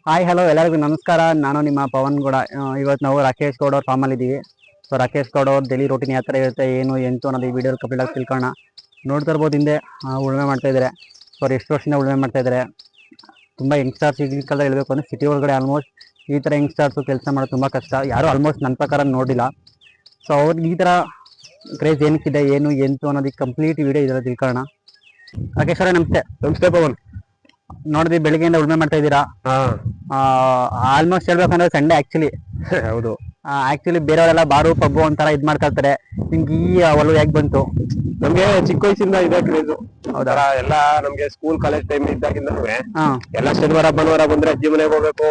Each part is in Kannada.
ಹಾಯ್ ಹಲೋ ಎಲ್ಲರಿಗೂ ನಮಸ್ಕಾರ. ನಾನು ನಿಮ್ಮ ಪವನ್ ಗೌಡ. ಇವತ್ತು ನಾವು ರಾಕೇಶ್ ಗೌಡ ಅವ್ರ ಫಾರ್ಮಲ್ಲಿ ಇದ್ದೀವಿ. ಸೊ ರಾಕೇಶ್ ಗೌಡ ಅವ್ರ ಡೈಲಿ ರೂಟೀನ್ ಯಾವ ಥರ ಇರುತ್ತೆ, ಏನು ಎಂತು ಅನ್ನೋದು ಈ ವಿಡಿಯೋ ಕಂಪ್ಲೀಟ್ ಆಗಿ ತಿಳ್ಕೊಳ್ಳೋಣ. ನೋಡ್ತಾ ಇರ್ಬೋದು ಹಿಂದೆ ಉಳುಮೆ ಮಾಡ್ತಾ ಇದ್ದಾರೆ. ಸೊ ಅವ್ರು ಎಷ್ಟು ವರ್ಷದಿಂದ ಉಳುಮೆ ಮಾಡ್ತಾ ಇದ್ದಾರೆ. ತುಂಬ ಯಂಗ್ಸ್ಟರ್ಸ್ ಈಗಿನ ಕಾಲದಲ್ಲಿ ಹೇಳಬೇಕು ಅಂದರೆ ಸಿಟಿ ಒಳಗಡೆ ಆಲ್ಮೋಸ್ಟ್ ಈ ಥರ ಯಂಗ್ಸ್ಟರ್ಸು ಕೆಲಸ ಮಾಡೋದು ತುಂಬ ಕಷ್ಟ. ಯಾರೂ ಆಲ್ಮೋಸ್ಟ್ ನನ್ನ ಪ್ರಕಾರ ನೋಡಿಲ್ಲ. ಸೊ ಅವ್ರಿಗೆ ಈ ಥರ ಕ್ರೇಜ್ ಏನಕ್ಕಿದೆ, ಏನು ಎಂತು ಅನ್ನೋದಕ್ಕೆ ಕಂಪ್ಲೀಟ್ ವಿಡಿಯೋ ಇದರಲ್ಲಿ ತಿಳ್ಕೊಳ್ಳೋಣ. ರಾಕೇಶ್ ಅವರೇ ನಮಸ್ತೆ. ನಮಸ್ತೆ ಪವನ್. ನೋಡಿದ್ವಿ ಬೆಳಿಗ್ಗೆಯಿಂದ ಉಳುಮೆ ಮಾಡ್ತಾ ಇದ್ದೀರಾ. ಆಲ್ಮೋಸ್ಟ್ ಹೇಳ್ಬೇಕಂದ್ರೆ ಸಂಡೇ ಆಕ್ಚುಲಿ. ಹೌದು. ಆಕ್ಚುಲಿ ಬೇರೆಯವರೆಲ್ಲ ಬಾರು ಪಬ್ಬು ಒಂಥರ ಇದ್ ಮಾಡ್ತಾ ಇರ್ತಾರೆ. ನಿಮ್ಗೆ ಈ ಒಲವು ಯಾಕೆ ಬಂತು? ನಮ್ಗೆ ಚಿಕ್ಕ ವಯಸ್ಸಿಂದ ಇದೆ ಕ್ರೇಜು. ಹೌದಾ? ಎಲ್ಲ ನಮ್ಗೆ ಸ್ಕೂಲ್ ಕಾಲೇಜ್ ಟೈಮ್ ಇದ್ದಾಗಿಂದ ಎಲ್ಲ ಶನಿವಾರ ಭಾನುವಾರ ಬಂದ್ರೆ ಅಜ್ಜಿ ಮನೆಗೆ ಹೋಗ್ಬೇಕು,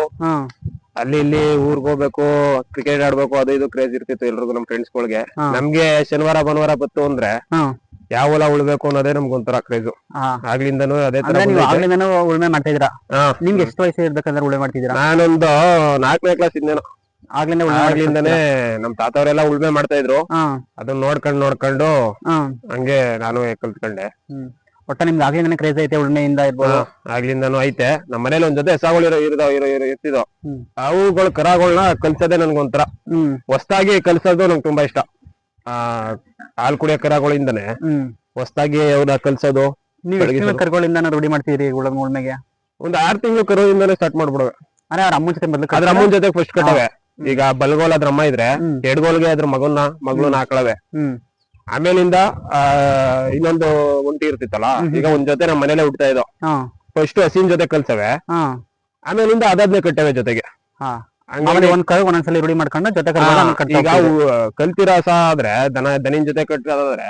ಅಲ್ಲಿ ಇಲ್ಲಿ ಊರ್ಗ್ ಹೋಗ್ಬೇಕು, ಕ್ರಿಕೆಟ್ ಆಡ್ಬೇಕು, ಅದು ಇದು ಕ್ರೇಜ್ ಇರ್ತಿತ್ತು ಎಲ್ರಿಗೂ ನಮ್ ಫ್ರೆಂಡ್ಸ್ ಗಳಿಗೆ. ನಮ್ಗೆ ಶನಿವಾರ ಭಾನುವಾರ ಬತ್ತು ಅಂದ್ರೆ ಯಾವ ಹೊಲ ಉಳ್ಬೇಕು ಅನ್ನೋದೇ ನಮ್ಗೊಂಥರ ಕ್ರೇಜು. ಆಗ್ಲಿಂದನೂ ಅದೇ ತರ ಉಳುಮೆ ಮಾಡ್ತಾ ಇದ್ದೀರಾ. ನಿಮ್ಗೆ ಎಷ್ಟು ವಯಸ್ಸು ಇರ್ಬೇಕಂದ್ರೆ ಉಳುಮೆ ಮಾಡ್ತಿದ್ದೀರಾ? ನಾನೊಂದು 4ನೇ ಕ್ಲಾಸ್ ಇಂದೇನು ಆಗ್ಲಿಂದಾನೇ ನಮ್ ತಾತವರೆಲ್ಲ ಉಳುಮೆ ಮಾಡ್ತಾ ಇದ್ರು. ಅದನ್ನ ನೋಡ್ಕೊಂಡು ಹಂಗೆ ನಾನು ಕಲ್ತ್ಕೊಂಡೆ. ಒಟ್ಟ ನಿಮ್ಗೆ ಆಗ್ಲಿಂದಾನೆ ಕ್ರೇಜ್ ಐತೆ ಉಳುಮೆಯಿಂದ ಇರ್ಬೋದು? ಆಗ್ಲಿಂದಾನು ಐತೆ. ನಮ್ಮ ಮನೇಲಿ ಒಂದ್ ಜೊತೆ ಎಸಾಗಳು ಇರ್ತಿದ್ವು. ಅವುಗಳು ಕರಾಗಳನ್ನ ಕಲ್ಸೋದೇ ನನ್ಗೊಂಥರ ಹೊಸ್ದಾಗಿ ಕಲ್ಸೋದು ನಂಗೆ ತುಂಬಾ ಇಷ್ಟ. ಹಾಲ್ ಕುಡಿಯೋ ಕರಾಗಳಿಂದಾನೆ ಹೊಸ್ದಾಗಿ ಅವ್ನ ಕಲ್ಸೋದು. ನೀವು ಕರುಗಳಿಂದ ರೂಢಿ ಮಾಡ್ತೀರಿ ಉಳುಮೆಗೆ? ಒಂದ್ 6 ತಿಂಗಳು ಕರುವಿಂದಾನೆ ಸ್ಟಾರ್ಟ್ ಮಾಡ್ಬಿಡುವೆ. ಅರೆ ಅವ್ರ ಅಮ್ಮನ ಜೊತೆ ಮೊದಲು ಅದ್ರ ಅಮ್ಮನ ಜೊತೆ ಫಸ್ಟ್ ಕಟ್ಟವೆ. ಈಗ ಬಲ್ಗೋಲ್ ಅದ್ರ ಅಮ್ಮ ಇದ್ರೆ ಎಡ್ಗೋಲ್ಗೆ ಅದ್ರ ಮಗಳನ್ನ ಹಾಕಳವೆ. ಆಮೇಲಿಂದ ಇನ್ನೊಂದು ಒಂಟಿ ಇರ್ತಿತ್ತಲ್ಲ, ಈಗ ಒಂದ್ ಜೊತೆ ನಮ್ ಮನೇಲೆ ಹುಡ್ತಾ ಇದ್ದೋ. ಫಸ್ಟ್ ಹಸಿನ್ ಜೊತೆ ಕಲ್ಸವೆ, ಆಮೇಲಿಂದ ಅದಾದ್ನೇ ಕಟ್ಟವೆ ಜೊತೆಗೆ. ಒಂದ್ ಕರು ಒಂದೊಂದ್ಸಲಿ ರೂಢಿ ಮಾಡ್ಕೊಂಡು ಜೊತೆ ಈಗ ಕಲ್ತಿರಾಸ ಆದ್ರೆ ದನಿನ್ ಜೊತೆ ಕಟ್ಟೋದಾದ್ರೆ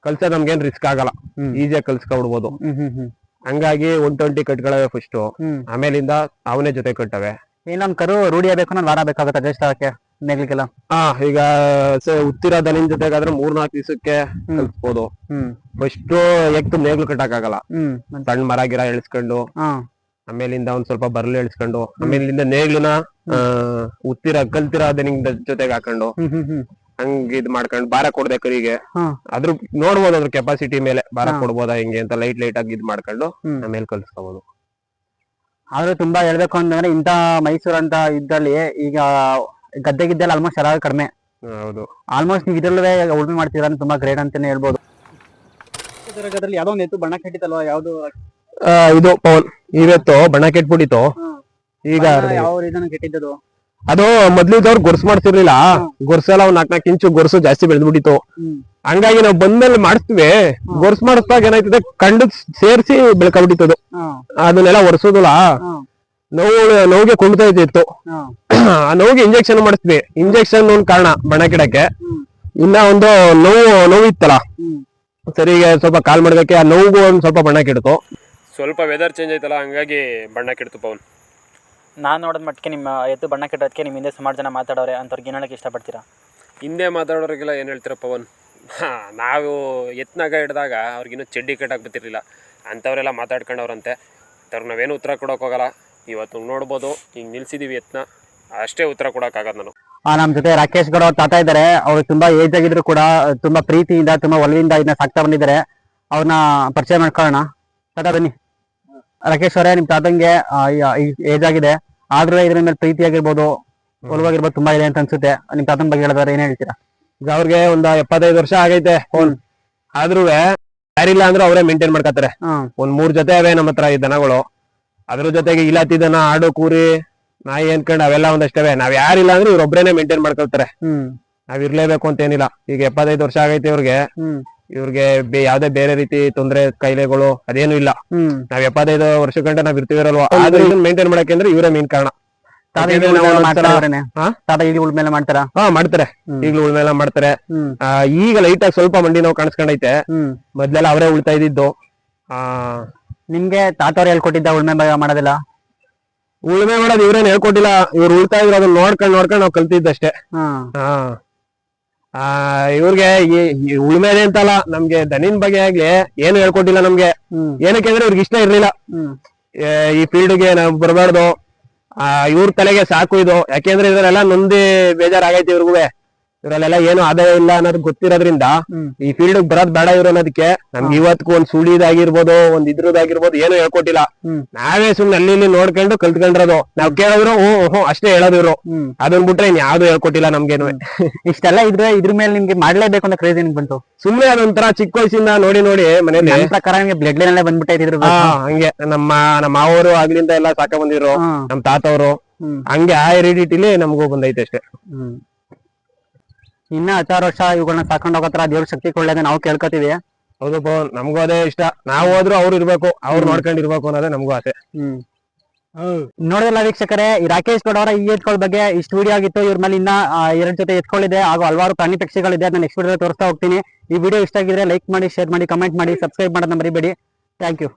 ಕಲ್ಸೋದ್ ನಮ್ಗೇನ್ ರಿಸ್ಕ್ ಆಗಲ್ಲ, ಈಸಿಯಾಗಿ ಕಲ್ಸ್ಕೊಬಿಡ್ಬೋದು. ಹಂಗಾಗಿ 120 ಕಟ್ಗಳವೆ ಫಸ್ಟ್, ಆಮೇಲಿಂದ ಅವನೇ ಜೊತೆ ಕಟ್ಟವೆ. ಇನ್ನೊಂದ್ ಕರು ರೂಢಿ ಆಗ್ಬೇಕು ಅನ್ನೋದು ವಾರ ಬೇಕಾಗುತ್ತೆ ಅಡ್ಜಸ್ಟ್ ಆಗಕ್ಕೆ ನೇಗ್ಲಿಕ್ಕೆಲ್ಲ. ಈಗ ಉತ್ತಿರ ದನಿನ್ ಜೊತೆಗಾದ್ರೆ 3-4 ದಿವಸಕ್ಕೆ ಕಲ್ಸ್ಬೋದು. ಫಸ್ಟ್ ಎಕ್ತು ನೇಗ್ಲು ಕಟ್ಟಕ್ ಆಗಲ್ಲ. ಸಣ್ಣ ಮರ ಗಿರ ಎಳ್ಸ್ಕೊಂಡು ಆಮೇಲಿಂದ ಒಂದ್ ಸ್ವಲ್ಪ ಬರ್ಲು ಎಳ್ಸ್ಕೊಂಡು ಆಮೇಲಿಂದ ನೇಗ್ಲುನ ಕಲ್ತಿರ ದನಿನ್ ಜೊತೆಗೆ ಹಾಕೊಂಡು ಹಂಗ ಇದ್ ಮಾಡ್ಕೊಂಡು ಭಾರ ಕೊಡ್ದೆ ಕರಿಗೆ. ಅದ್ರ ನೋಡ್ಬೋದು ಅದ್ರ ಕೆಪಾಸಿಟಿ ಮೇಲೆ ಭಾರ ಕೊಡ್ಬೋದಾ ಹಿಂಗೆ ಅಂತ ಲೈಟ್ ಆಗಿ ಇದ್ ಮಾಡ್ಕೊಂಡು ಆಮೇಲೆ ಕಲ್ಸ್ಕೋಬಹುದು. ಆದ್ರೂ ತುಂಬಾ ಹೇಳ್ಬೇಕು ಅಂತಂದ್ರೆ ಇಂತ ಮೈಸೂರು ಅಂತ ಇದ್ದಲ್ಲಿ ಈಗ ಗದ್ದೆಗಿದ್ದೆಲ್ಲ ಆಲ್ಮೋಸ್ಟ್ ಯಾರು ಕಡಿಮೆ. ಹೌದು. ಆಲ್ಮೋಸ್ಟ್ ನೀವು ಇದ್ರಲ್ಲೇ ಉಳುಮೆ ಮಾಡ್ತೀರಾ ಅಂತ ತುಂಬಾ ಗ್ರೇಟ್ ಅಂತಾನೆ ಹೇಳ್ಬೋದು. ಅದ್ರಲ್ಲಿ ಯಾವ್ದೋ ಒಂದು ಎತ್ತು ಬಣ್ಣ ಕಟ್ಟಿತ್ತಲ್ವಾ, ಯಾವ್ದು ಇದು ಪವನ್? ಇವತ್ತು ಬಣ್ಣ ಕೆಟ್ಬಿಟ್ಟಿತ್ತು. ಈಗ ಯಾವ ರೀಸನ್ ಕೆಟ್ಟಿದ್ದು? ಅದು ಮೊದ್ಲಿದ್ದವ್ರು ಗೊರ್ಸ್ ಮಾಡ್ತಿರ್ಲಿಲ್ಲ. ಗೊರ್ಸೆಲ್ಲ ಒಂದ್ 4-4 ಇಂಚು ಗೊರ್ಸು ಜಾಸ್ತಿ ಬೆಳೆದ್ಬಿಟ್ಟಿತ್ತು. ಹಂಗಾಗಿ ನಾವು ಬಂದ್ಮೇಲೆ ಮಾಡಿಸ್ತೀವಿ. ಗೊರ್ಸ್ ಮಾಡಿಸ್ದಾಗ ಏನಾಯ್ತದೆ, ಕಂಡು ಸೇರ್ಸಿ ಬೆಳ್ಕೊಂಡ್ಬಿಟ್ಟಿತ್ತು. ಅದನ್ನೆಲ್ಲ ಒರೆಸೋದಿಲ್ಲ, ನೋವಿಗೆ ಕುಣ್ತಾ ಇತ್ತು. ಆ ನೋವಿಗೆ ಇಂಜೆಕ್ಷನ್ ಮಾಡಿಸ್ತೀವಿ. ಇಂಜೆಕ್ಷನ್ ಒಂದ್ ಕಾರಣ ಬಣ್ಣ ಕೆಡಕ್ಕೆ. ಇನ್ನ ಒಂದು ನೋವು ಇತ್ತಲ್ಲ, ಸರಿಗೆ ಸ್ವಲ್ಪ ಕಾಲ್ ಮಾಡ್ಬೇಕೆ, ಆ ನೋವಿಗೂ ಒಂದ್ ಸ್ವಲ್ಪ ಬಣ್ಣ ಕೆಡ್ತು. ಸ್ವಲ್ಪ ವೆದರ್ ಚೇಂಜ್ ಆಯ್ತಲ್ಲ, ಹಂಗಾಗಿ ಬಣ್ಣ ಕೆಡ್ತು ಪವನ್. ನಾನು ನೋಡೋದ್ ಮಟ್ಟಿಗೆ ನಿಮ್ಮ ಎತ್ತು ಬಣ್ಣ ಕೆಟ್ಟೋದಕ್ಕೆ ನಿಮ್ಮ ಹಿಂದೆ ಸುಮಾರು ಜನ ಮಾತಾಡೋರೆ, ಅಂಥವ್ರಿಗೆ ಏನು ಹೇಳಕ್ಕೆ ಇಷ್ಟಪಡ್ತೀರಾ? ಹಿಂದೆ ಮಾತಾಡೋರಿಗೆಲ್ಲ ಏನು ಹೇಳ್ತೀರಾ ಪವನ್? ನಾವು ಎತ್ನಾಗ ಹಿಡ್ದಾಗ ಅವ್ರಿಗಿನ್ನೂ ಚಡ್ಡಿ ಕಟ್ಟಕ್ಕೆ ಬರ್ತಿರ್ಲಿಲ್ಲ. ಅಂಥವರೆಲ್ಲ ಮಾತಾಡ್ಕೊಂಡವ್ರಂತೆ. ಅವ್ರಿಗೆ ನಾವೇನು ಉತ್ತರ ಕೊಡೋಕೆ ಹೋಗಲ್ಲ. ಇವತ್ತು ನೋಡ್ಬೋದು, ಹಿಂಗೆ ನಿಲ್ಸಿದೀವಿ ಎತ್ನ, ಅಷ್ಟೇ ಉತ್ತರ ಕೊಡೋಕ್ಕಾಗದು ನಾನು. ನಮ್ಮ ಜೊತೆ ರಾಕೇಶ್ ಗೌಡ ಅವ್ರ ತಾತ ಇದ್ದಾರೆ. ಅವ್ರು ತುಂಬಾ ಏಜ್ ಆಗಿದ್ರು ಕೂಡ ತುಂಬಾ ಪ್ರೀತಿಯಿಂದ ತುಂಬಾ ಒಲವಿಂದ ಇದನ್ನ ಸಾಕ್ತಾ ಬಂದಿದ್ದಾರೆ. ಅವ್ರನ್ನ ಪರಿಚಯ ಮಾಡ್ಕೊಳ್ಳೋಣ. ತಾತ ಬನ್ನಿ. ರಾಕೇಶ್ ಅವರೇ, ನಿಮ್ ತಾತಂಗೆ ಏಜ್ ಆಗಿದೆ, ಆದ್ರೂ ಇದ್ರ ಮೇಲೆ ಪ್ರೀತಿಯಾಗಿರ್ಬೋದು ಒಲವಾಗಿರ್ಬೋದು ತುಂಬಾ ಇದೆ ಅಂತ ಅನ್ಸುತ್ತೆ. ನಿಮ್ ತಾತನ ಬಗ್ಗೆ ಹೇಳಿದ್ರೆ ಏನ್ ಹೇಳ್ತೀರಾ? ಈಗ ಅವ್ರಿಗೆ ಒಂದು 75 ವರ್ಷ ಆಗೈತೆ. ಆದ್ರೂ ಯಾರಿಲ್ಲ ಅಂದ್ರೆ ಅವರೇ ಮೇಂಟೈನ್ ಮಾಡ್ಕೊತಾರೆ. ಒಂದ್ 3 ಜೊತೆ ಅವೇ ನಮ್ಮ ಹತ್ರ ಈ ದನಗಳು. ಅದ್ರ ಜೊತೆಗೆ ಇಲಾತಿ ದನ, ಆಡು, ಕೂರಿ, ನಾಯಿ ಅನ್ಕೊಂಡ್ ಅವೆಲ್ಲ ಒಂದಷ್ಟವೇ. ನಾವ್ ಯಾರಿಲ್ಲ ಅಂದ್ರೆ ಇವ್ರೊಬ್ರೇನೆ ಮೇಂಟೈನ್ ಮಾಡ್ಕೊಳ್ತಾರೆ. ನಾವ್ ಇರ್ಲೇಬೇಕು ಅಂತ ಏನಿಲ್ಲ. ಈಗ 75 ವರ್ಷ ಆಗೈತೆ ಇವ್ರಿಗೆ ಯಾವ್ದೇ ಬೇರೆ ರೀತಿ ತೊಂದ್ರೆ ಕಾಯಿಲೆಗಳು ಅದೇನು ಇಲ್ಲ. ನಾವ್ 75 ವರ್ಷ ಗಂಟೆ ನಾವ್ ಇರ್ತೀವಿರಲ್ವಾ, ಆದ್ರೆ ಇದನ್ನ ಮೇಂಟೈನ್ ಮಾಡಕ್ಕೆ ಅಂದ್ರೆ ಇವರೇ ಮೇನ್ ಕಾರಣ. ಉಳ್ಮೇಲೆ ಮಾಡ್ತಾರ? ಮಾಡ್ತಾರೆ. ಈಗ್ಲೂ ಉಳ್ಮೆಲ್ಲ ಮಾಡ್ತಾರೆ. ಈಗ ಲೈಟ್ ಆಗಿ ಸ್ವಲ್ಪ ಮಂಡಿ ನೋವು ಕಾಣಿಸ್ಕೊಂಡೈತೆ. ಮೊದ್ಲೆಲ್ಲ ಅವರೇ ಉಳ್ತಾ ಇದ್ದಿದ್ದು. ನಿಮ್ಗೆ ತಾತವ್ರು ಹೇಳ್ಕೊಟ್ಟಿದ್ದ ಉಳ್ಮೆ ಮಾಡೋದಿಲ್ಲ? ಉಳ್ಮೆ ಮಾಡೋದು ಇವ್ರೇನ್ ಹೇಳ್ಕೊಟ್ಟಿಲ್ಲ. ಇವ್ರು ಉಳ್ತಾ ಇದ್ರು, ಅದನ್ನ ನೋಡ್ಕೊಂಡು ನಾವು ಕಲ್ತಿದ್ದಷ್ಟೇ. ಇವ್ರಿಗೆ ಉಳ್ಮೆದೆ ಅಂತಲ್ಲ, ನಮ್ಗೆ ದನಿನ್ ಬಗ್ಗೆ ಆಗ್ಲಿ ಏನು ಹೇಳ್ಕೊಟ್ಟಿಲ್ಲ ನಮ್ಗೆ. ಏನಕ್ಕೆ ಅಂದ್ರೆ ಇವ್ರಿಗೆ ಇಷ್ಟ ಇರ್ಲಿಲ್ಲ ಈ ಫೀಲ್ಡ್ಗೆ ನಾವು ಬರಬಾರ್ದು. ಇವ್ರ ತಲೆಗೆ ಸಾಕು ಇದು. ಯಾಕೆಂದ್ರೆ ಇದ್ರೆಲ್ಲ ನೊಂದಿ ಬೇಜಾರಾಗೈತಿ ಇವ್ರಿಗೂ. ಇವ್ರಲ್ಲೆಲ್ಲ ಏನು ಆದಾಯ ಇಲ್ಲ ಅನ್ನೋದು ಗೊತ್ತಿರೋದ್ರಿಂದ ಈ ಫೀಲ್ಡ್ ಬರೋದ್ ಬೇಡ ಇವ್ರು ಅನ್ನೋದಕ್ಕೆ ನಮ್ಗೆ ಇವತ್ತಿಗೂ ಒಂದ್ ಸುಳಿದಾಗಿರ್ಬೋದು ಒಂದ್ ಇದ್ರದಾಗಿರ್ಬೋದು ಏನು ಹೇಳ್ಕೊಟ್ಟಿಲ್ಲ. ನಾವೇ ಸುಮ್ನೆ ಅಲ್ಲಿ ಇಲ್ಲಿ ನೋಡ್ಕೊಂಡು ಕಲ್ತ್ಕೊಂಡಿರೋದು. ನಾವ್ ಕೇಳಿದ್ರು ಹ್ಞೂ ಅಷ್ಟೇ ಹೇಳೋದು ಇವ್ರು. ಅದನ್ ಬಿಟ್ರೆ ಇನ್ ಯಾವ್ದು ಹೇಳ್ಕೊಟ್ಟಿಲ್ಲ ನಮ್ಗೇನು. ಇಷ್ಟೆಲ್ಲ ಇದ್ರ ಮೇಲೆ ನಿಮ್ಗೆ ಮಾಡ್ಲೇಬೇಕು ಅಂತ ಕ್ರೇಜ್ ಏನ್ ಬಂತು? ಸುಮ್ನೆ ಅದೊಂಥರ ಚಿಕ್ಕ ವಯಸ್ಸಿಂದ ನೋಡಿ ನೋಡಿ ಮನೇಲಿ ನನ್ ಪ್ರಕಾರ ನಿಮ್ಗೆ ಬ್ಲಡ್ ಲೈನ್ ಅಲ್ಲೇ ಬಂದ್ಬಿಟ್ಟೈತಿದ್ರು. ಹಂಗೆ ನಮ್ಮ ಮಾವರು ಆಗ್ಲಿಂದ ಎಲ್ಲ ಸಾಕ ಬಂದಿದ್ರು, ನಮ್ ತಾತವ್ರು. ಹಂಗೆ ಆ ಹೆರಿಡಿಟಿಲಿ ನಮಗೂ ಬಂದೈತೆ ಅಷ್ಟೇ. ಇನ್ನ 10 ವರ್ಷ ಇವುಗಳನ್ನ ಸಾಕೊಂಡ್ ಹೋಗತ್ರ ದೇವ್ರ ಶಕ್ತಿ ಕೊಳ್ಳೇದೆ ನಾವು ಕೇಳ್ಕೊತೀವಿ. ಹೌದು ಪವನ್, ನಮಗೂ ಅದೇ ಇಷ್ಟ. ನಾವ್ ಹೋದ್ರು ಅವ್ರು ಇರ್ಬೇಕು, ಅವ್ರು ನೋಡ್ಕೊಂಡಿರ್ಬೇಕು ಅನ್ನೋದೇ ನಮಗೂ ಆಸೆ. ನೋಡಿದ್ರಲ್ಲ ವೀಕ್ಷಕರೇ, ಈ ರಾಕೇಶ್ ಗೌಡ ಅವರ ಈ ಎತ್ಕೊಳ್ ಬಗ್ಗೆ ಇಷ್ಟು ವಿಡಿಯೋ ಆಗಿತ್ತು. ಇವ್ರ ಮೇಲೆ ಇನ್ನ 2 ಜೊತೆ ಎತ್ಕೊಳ್ಳಿದೆ ಹಾಗೂ ಹಲವಾರು ಪ್ರಾಣಿ ಪಕ್ಷಿಗಳಿದೆ. ಅದನ್ನ ನೆಕ್ಸ್ಟ್ ವಿಡಿಯೋ ತೋರಿಸ್ತಾ ಹೋಗ್ತೀನಿ. ಈ ವಿಡಿಯೋ ಇಷ್ಟ ಆಗಿದ್ರೆ ಲೈಕ್ ಮಾಡಿ, ಶೇರ್ ಮಾಡಿ, ಕಮೆಂಟ್ ಮಾಡಿ, ಸಬ್ಸ್ಕ್ರೈಬ್ ಮಾಡೋದನ್ನ ಮರಿಬೇಡಿ. Thank you.